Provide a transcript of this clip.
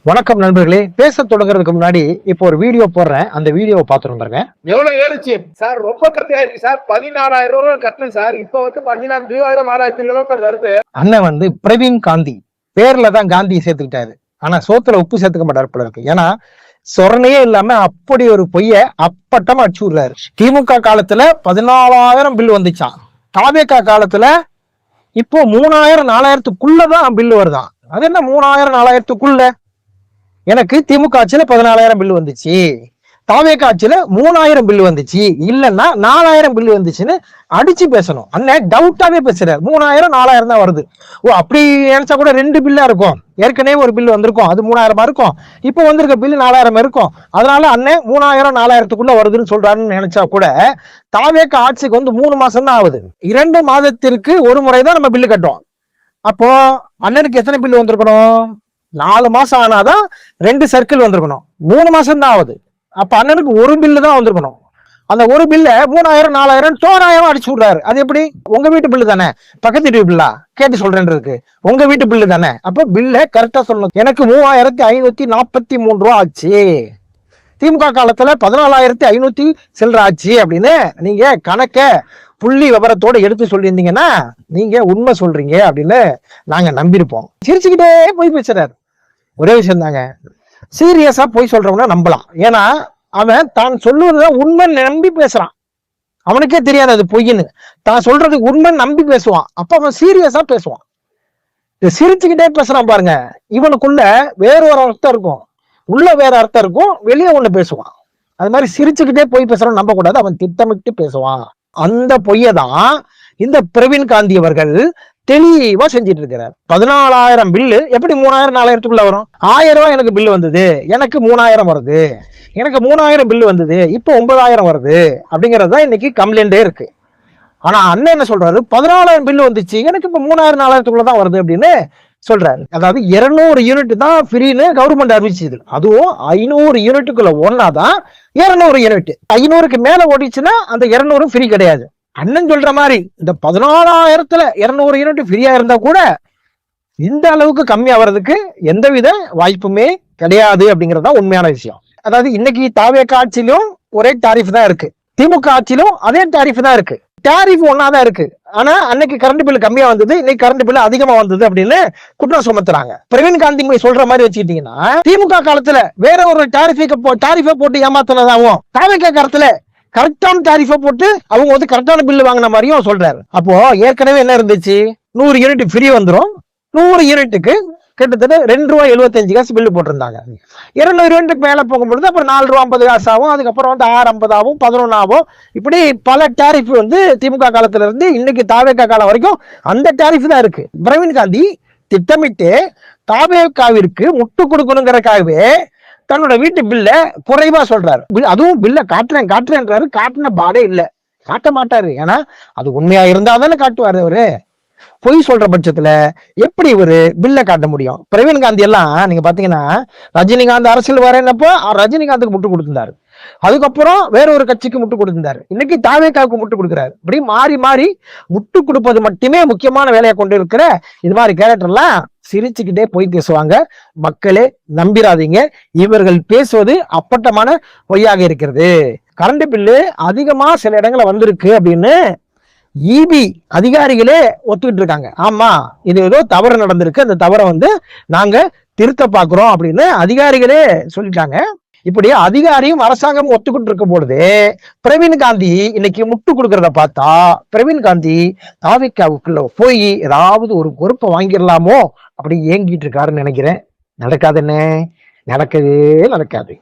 வணக்கம் நண்பர்களே. பேச தொடங்குறதுக்கு முன்னாடி இப்போ ஒரு வீடியோ போடுறேன், அந்த வீடியோவை பார்த்துட்டு பாருங்க. எவ்வளவு ஏறிச்சு சார்? ரொம்ப கம்மியா இருக்கு சார். 16,000 ரூபாய் கட்டணும் சார். இப்ப 16,000 6,000 வருது. அண்ணன் பிரவீன் காந்தி பேர்ல தான் காந்தியை சேர்த்துக்கிட்டாரு. ஆனா சோத்துல உப்பு சேர்த்துக்க மாட்டாரு போல இருக்கு. ஏன்னா சொரணையே இல்லாம அப்படி ஒரு பொய்ய அப்பட்டமா அடிச்சு விடுறாரு. திமுக காலத்துல 14,000 பில் வந்துச்சான். தாவேகா காலத்துல இப்போ 3,000 4,000க்குள்ளதான் பில்லு வருதான். அது என்ன 3,000 4,000க்குள்ள? எனக்கு திமுக ஆட்சியில 14,000 பில் வந்துச்சு, தாவேகா ஆட்சியில 3,000 பில் வந்துச்சு, இல்லைன்னா 4,000 பில் வந்துச்சுன்னு அடிச்சு பேசணும். அண்ணன் டவுட்டாவே பேசுறாரு. 3,000 4,000 தான் வருது. ஓ, அப்படி நினைச்சா கூட 2 பில்லா இருக்கும். ஏற்கனவே ஒரு பில் வந்திருக்கும், அது 3,000 இருக்கும். இப்போ வந்திருக்க பில் 4,000 இருக்கும். அதனால அண்ணன் 3,000 4,000க்குள்ள வருதுன்னு சொல்றாருன்னு நினைச்சா கூட, தாவேகா ஆட்சிக்கு 3 மாசம் தான் ஆகுது. 2 மாதத்திற்கு ஒரு முறை தான் நம்ம பில்லு கட்டுவோம். அப்போ அண்ணனுக்கு எத்தனை பில் வந்திருக்கணும்? 4 மாசம் ஆனாதான் 2 சர்க்கிள் வந்திருக்கணும். 3 மாசம் தான் ஆகுது. அப்ப அண்ணனுக்கு ஒரு பில்லு தான் வந்திருக்கணும். அந்த ஒரு பில்ல 3,000 4,000 தோராயம் அடிச்சு விடுறாரு. அது எப்படி? உங்க வீட்டு பில்லு தானே, பக்கத்து வீட்டு பில்லா கேட்டு சொல்றேன்றதுக்கு உங்க வீட்டு பில்லு தானே. அப்ப பில்ல கரெக்டா சொல்லணும். எனக்கு 3,543 ரூபா ஆச்சு. திமுக காலத்துல 14,500 சில்லற ஆச்சு அப்படின்னு நீங்க கணக்க புள்ளி விவரத்தோட எடுத்து சொல்லியிருந்தீங்கன்னா நீங்க உண்மை சொல்றீங்க அப்படின்னு நாங்க நம்பியிருப்போம். சிரிச்சுக்கிட்டே போய் பேசுறாரு. ஒரே விஷயம் தாங்க, சீரியஸா போய் சொல்றவங்க நம்பலாம். ஏன்னா அவன் தான் சொல்லுவதுதான் உண்மை நம்பி பேசுறான். அவனுக்கே தெரியாது அது பொய்ன்னு. தான் சொல்றது உண்மை நம்பி பேசுவான். அப்ப அவன் சீரியஸா பேசுவான். சிரிச்சுக்கிட்டே பேசுறான் பாருங்க. இவனுக்குள்ள வேற ஒரு அர்த்தம் இருக்கும், உள்ள வேற அர்த்தம் இருக்கும், வெளியே ஒண்ணு பேசுவான். அது மாதிரி சிரிச்சுக்கிட்டே போய் பேசுறான் நம்ப கூடாது. அவன் திட்டமிட்டு பேசுவான். அந்த பொய்யதான் இந்த பிரவீன் காந்தி அவர்கள் தெளிவா செஞ்சிட்டு இருக்கிறார். 14,000 பில்லு எப்படி 3,000 4,000க்குள்ள வரும்? 1,000 ரூபாய் எனக்கு பில்லு வந்தது, எனக்கு 3,000 வருது. எனக்கு 3,000 பில்லு வந்தது, இப்போ 9,000 வருது அப்படிங்கிறது தான் இன்னைக்கு கம்ப்ளைண்டே இருக்கு. ஆனா அண்ணன் என்ன சொல்றாரு? 14,000 பில்லு வந்துச்சு, எனக்கு இப்போ 3,000 4,000க்குள்ள தான் வருது அப்படின்னு சொல்றாரு. அதாவது 200 யூனிட் தான் ஃப்ரீன்னு கவர்மெண்ட் அறிவிச்சது. அதுவும் 500 யூனிட்டுக்குள்ள ஒன்னாதான் 200 யூனிட். 500க்கு மேல ஓடிச்சுன்னா அந்த 200 ஃப்ரீ கிடையாது. அண்ணன் சொல்ற மாதிரி இந்த 14,000த்துல 200 யூனிட் ஃப்ரீயா இருந்தா கூட இந்த அளவுக்கு கம்மியா வர்றதுக்கு எந்தவித வாய்ப்புமே கிடையாது அப்படிங்கறதா உண்மையான விஷயம். அதாவது இன்னைக்கு தாவேகா ஆட்சியிலும் ஒரே டாரிஃப் தான் இருக்கு, திமுக ஆட்சியிலும் அதே டாரிஃப் தான் இருக்கு. டாரிஃப் ஒன்னாதான் இருக்கு. ஆனா அன்னைக்கு கரண்ட் பில் கம்மியா வந்தது, இன்னைக்கு கரண்ட் பில் அதிகமா வந்தது அப்படின்னு குற்றம் சுமத்துறாங்க. பிரவீன் காந்தி சொல்ற மாதிரி வச்சுக்கிட்டீங்கன்னா திமுக காலத்துல வேற ஒரு டாரிஃபை போட்டு ஏமாத்துனதாகவும், தாவேகா காலத்துல கரெக்டான டாரிஃபை போட்டு அவங்க கரெக்டான பில்லு வாங்கின மாதிரியும் சொல்றாரு. அப்போ ஏற்கனவே என்ன இருந்துச்சு? 100 யூனிட் ஃப்ரீ வந்துடும். 100 யூனிட்டுக்கு கிட்டத்தட்ட ₹2.75 பில்லு போட்டிருந்தாங்க. 200 யூனிட்டுக்கு மேல போகும்பொழுது அப்புறம் ₹4.50 ஆகும். அதுக்கப்புறம் ₹6.50 ஆகும், 11 ஆகும். இப்படி பல டாரிஃப் திமுக காலத்துல இருந்து இன்னைக்கு தாவேகா காலம் வரைக்கும் அந்த டாரிஃப் தான் இருக்கு. பிரவீன் காந்தி திட்டமிட்டு தாவேகாவிற்கு முட்டு கொடுக்கணுங்கிறதுக்காகவே தன்னோட வீட்டு பில்ல குறைவா சொல்றாரு. அதுவும் பில்ல காட்டுறேன்றாரு. காட்டின பாடே இல்ல, காட்ட மாட்டாரு. ஏன்னா அது உண்மையா இருந்தாதானே காட்டுவாரு. அவரு பொய் சொல்ற பட்சத்துல எப்படி இவரு பில்ல காட்ட முடியும்? பிரவீன் காந்தி எல்லாம் நீங்க பாத்தீங்கன்னா ரஜினிகாந்த் அரசியல் வரேன்னப்போ ரஜினிகாந்துக்கு முட்டு கொடுத்திருந்தாரு. அதுக்கப்புறம் வேற ஒரு கட்சிக்கு முட்டு கொடுத்திருந்தாரு. இன்னைக்கு தாவேகாவுக்கு முட்டு கொடுக்கிறாரு. இப்படி மாறி மாறி முட்டு கொடுப்பது மட்டுமே முக்கியமான வேலையை கொண்டு இருக்கிற இது மாதிரி கேரக்டர்லாம் சிரிச்சுக்கிட்டே போய் பேசுவாங்க. மக்களே நம்பிராதீங்க. இவர்கள் பேசுவது அப்பட்டமான பொய்யாக இருக்கிறது. கரண்ட் பில்லு அதிகமா சில இடங்களை வந்திருக்கு அப்படின்னு இபி அதிகாரிகளே ஒத்துக்கிட்டு இருக்காங்க. ஆமா, இது ஏதோ தவறு நடந்திருக்கு, அந்த தவறை நாங்க திருத்த பாக்குறோம் அப்படின்னு அதிகாரிகளே சொல்லிட்டாங்க. இப்படி அதிகாரியும் அரசாங்கம் ஒத்துக்கிட்டு இருக்க பொழுது பிரவீன் காந்தி இன்னைக்கு முட்டு கொடுக்கறத பார்த்தா பிரவீன் காந்தி தாவேகாவுக்குள்ள போய் ஏதாவது ஒரு பொறுப்பை வாங்கிடலாமோ அப்படி ஏங்கிட்டு இருக்காருன்னு நினைக்கிறேன். நடக்காதுன்னு நடக்கவே நடக்காது.